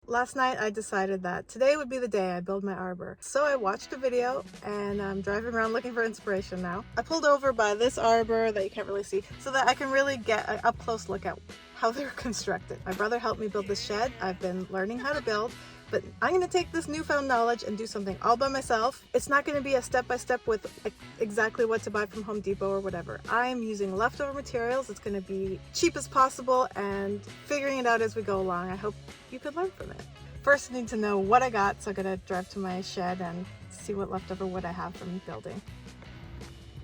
Last night I decided that today would be the day I build my arbor. So I watched a video and I'm driving around looking for inspiration now. I pulled over by this arbor that you can't really see so that I can really get an up close look at how they're constructed. My brother helped me build this shed. I've been learning how to build, but I'm going to take this newfound knowledge and do something all by myself. It's not going to be a step-by-step with exactly what to buy from Home Depot or whatever. I'm using leftover materials. It's going to be cheap as possible and figuring it out as we go along. I hope you could learn from it. First, I need to know what I got, so I'm going to drive to my shed and see what leftover wood I have from building.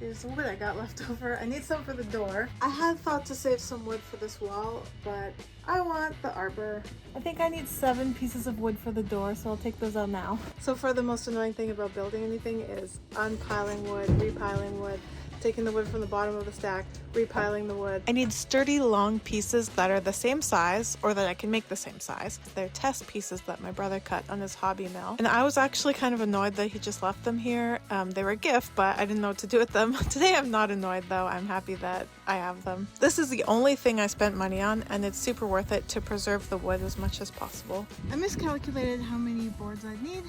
Here's the wood I got left over. I need some for the door. I had thought to save some wood for this wall, but I want the arbor. I think I need 7 pieces of wood for the door, so I'll take those out now. So far, the most annoying thing about building anything is unpiling wood, repiling wood, taking the wood from the bottom of the stack, repiling the wood. I need sturdy, long pieces that are the same size, or that I can make the same size. They're test pieces that my brother cut on his hobby mill. And I was actually kind of annoyed that he just left them here. They were a gift, but I didn't know what to do with them. Today I'm not annoyed though. I'm happy that I have them. This is the only thing I spent money on, and it's super worth it to preserve the wood as much as possible. I miscalculated how many boards I'd need.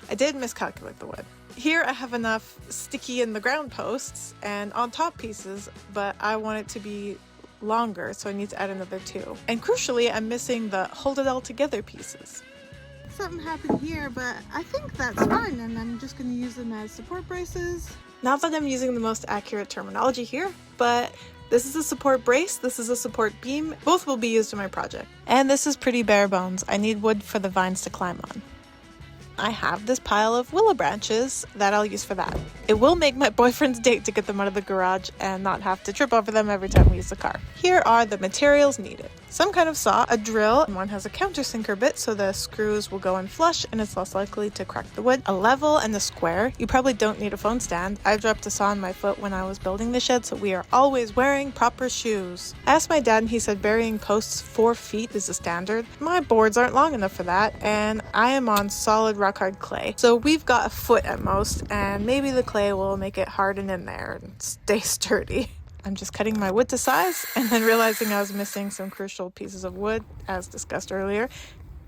I did miscalculate the wood. Here I have enough sticky in the ground posts and on top pieces, but I want it to be longer, so I need to add another 2. And crucially, I'm missing the hold it all together pieces. Something happened here, but I think that's fine, and I'm just going to use them as support braces. Not that I'm using the most accurate terminology here, but this is a support brace, this is a support beam. Both will be used in my project. And this is pretty bare bones. I need wood for the vines to climb on. I have this pile of willow branches that I'll use for that. It will make my boyfriend's day to get them out of the garage and not have to trip over them every time we use the car. Here are the materials needed. Some kind of saw, a drill, and one has a countersinker bit so the screws will go in flush and it's less likely to crack the wood. A level and a square. You probably don't need a phone stand. I dropped a saw on my foot when I was building the shed, so we are always wearing proper shoes. I asked my dad and he said burying posts 4 feet is the standard. My boards aren't long enough for that, and I am on solid rock hard clay. So we've got a foot at most, and maybe the clay will make it harden in there and stay sturdy. I'm just cutting my wood to size and then realizing I was missing some crucial pieces of wood, as discussed earlier.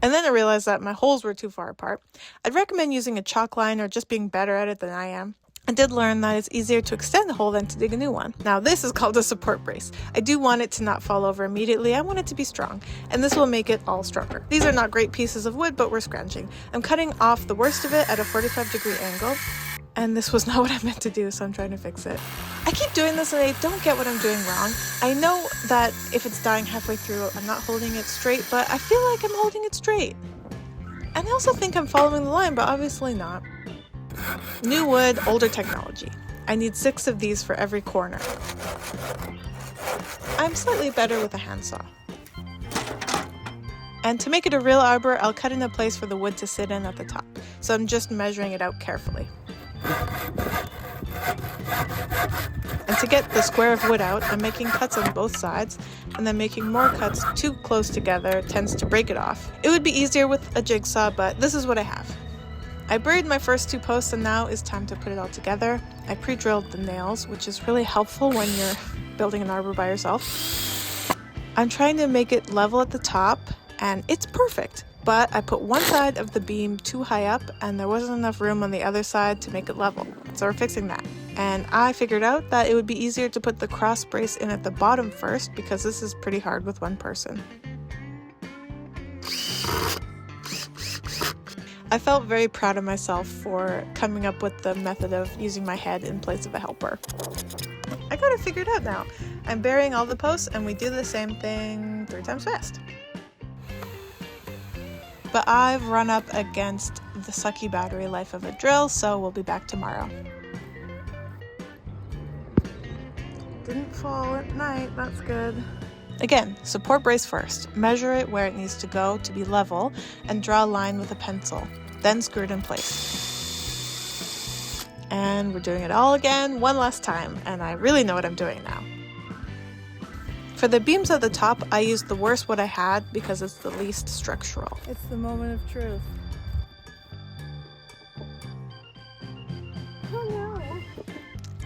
And then I realized that my holes were too far apart. I'd recommend using a chalk line or just being better at it than I am. I did learn that it's easier to extend a hole than to dig a new one. Now this is called a support brace. I do want it to not fall over immediately. I want it to be strong, and this will make it all stronger. These are not great pieces of wood, but we're scrounging. I'm cutting off the worst of it at a 45-degree angle. And this was not what I meant to do, so I'm trying to fix it. I keep doing this and I don't get what I'm doing wrong. I know that if it's dying halfway through, I'm not holding it straight, but I feel like I'm holding it straight. And I also think I'm following the line, but obviously not. New wood, older technology. I need 6 of these for every corner. I'm slightly better with a handsaw. And to make it a real arbor, I'll cut in a place for the wood to sit in at the top. So I'm just measuring it out carefully. And to get the square of wood out, I'm making cuts on both sides, and then making more cuts too close together tends to break it off. It would be easier with a jigsaw, but this is what I have. I buried my first 2 posts, and now is time to put it all together. I pre-drilled the nails, which is really helpful when you're building an arbor by yourself. I'm trying to make it level at the top, and it's perfect. But I put one side of the beam too high up, and there wasn't enough room on the other side to make it level. So we're fixing that. And I figured out that it would be easier to put the cross brace in at the bottom first, because this is pretty hard with one person. I felt very proud of myself for coming up with the method of using my head in place of a helper. I got it figured out now. I'm burying all the posts, and we do the same thing 3 times fast. But I've run up against the sucky battery life of a drill, so we'll be back tomorrow. Didn't fall at night, that's good. Again, support brace first. Measure it where it needs to go to be level, and draw a line with a pencil. Then screw it in place. And we're doing it all again one last time, and I really know what I'm doing now. For the beams at the top, I used the worst wood I had because it's the least structural. It's the moment of truth. Oh no.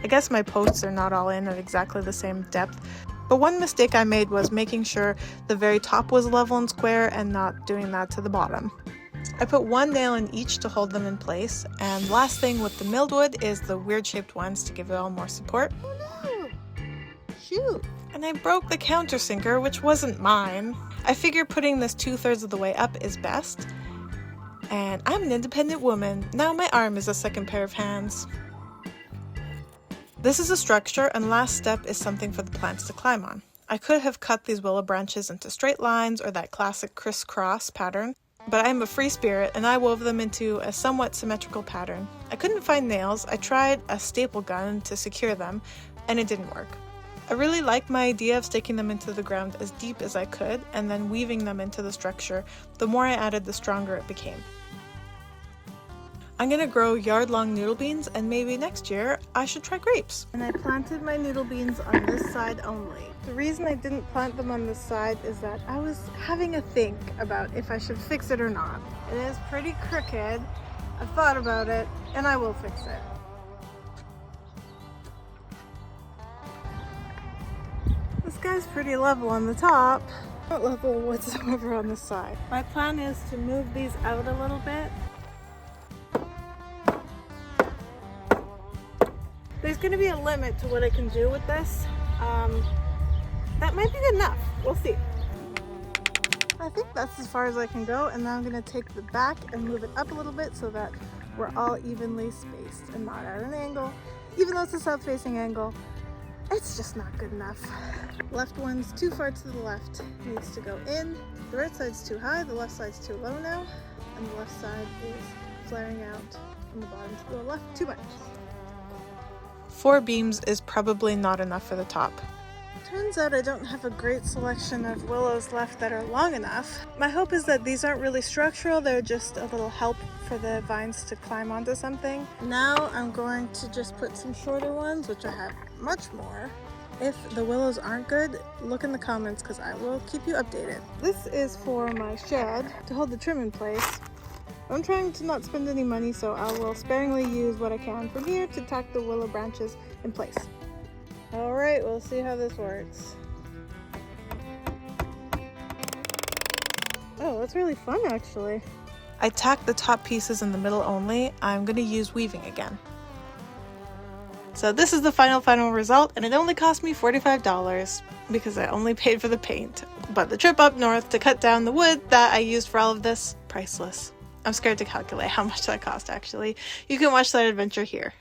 I guess my posts are not all in at exactly the same depth, But one mistake I made was making sure the very top was level and square and not doing that to the bottom. I put one nail in each to hold them in place, and last thing with the milled wood is the weird shaped ones to give it all more support. Oh no! Shoot! And I broke the countersinker, which wasn't mine. I figure putting this 2/3 of the way up is best. And I'm an independent woman. Now my arm is a second pair of hands. This is a structure, and last step is something for the plants to climb on. I could have cut these willow branches into straight lines or that classic crisscross pattern, but I am a free spirit and I wove them into a somewhat symmetrical pattern. I couldn't find nails. I tried a staple gun to secure them, and it didn't work. I really liked my idea of staking them into the ground as deep as I could and then weaving them into the structure. The more I added, the stronger it became. I'm gonna grow yard-long noodle beans, and maybe next year I should try grapes. And I planted my noodle beans on this side only. The reason I didn't plant them on this side is that I was having a think about if I should fix it or not. It is pretty crooked. I've thought about it, and I will fix it. This guy's pretty level on the top. Not level whatsoever on the side. My plan is to move these out a little bit. There's going to be a limit to what I can do with this. That might be good enough. We'll see. I think that's as far as I can go, and now I'm going to take the back and move it up a little bit so that we're all evenly spaced and not at an angle. Even though it's a south-facing angle, it's just not good enough. Left one's too far to the left. Needs to go in. The right side's too high, the left side's too low now, and the left side is flaring out on the bottom to the left too much. 4 beams is probably not enough for the top. Turns out I don't have a great selection of willows left that are long enough. My hope is that these aren't really structural, they're just a little help for the vines to climb onto something. Now I'm going to just put some shorter ones, which I have much more. If the willows aren't good, look in the comments because I will keep you updated. This is for my shed to hold the trim in place. I'm trying to not spend any money, so I will sparingly use what I can from here to tack the willow branches in place. Alright, we'll see how this works. Oh, that's really fun actually. I tacked the top pieces in the middle only. I'm going to use weaving again. So this is the final result, and it only cost me $45 because I only paid for the paint. But the trip up north to cut down the wood that I used for all of this, priceless. I'm scared to calculate how much that cost actually. You can watch that adventure here.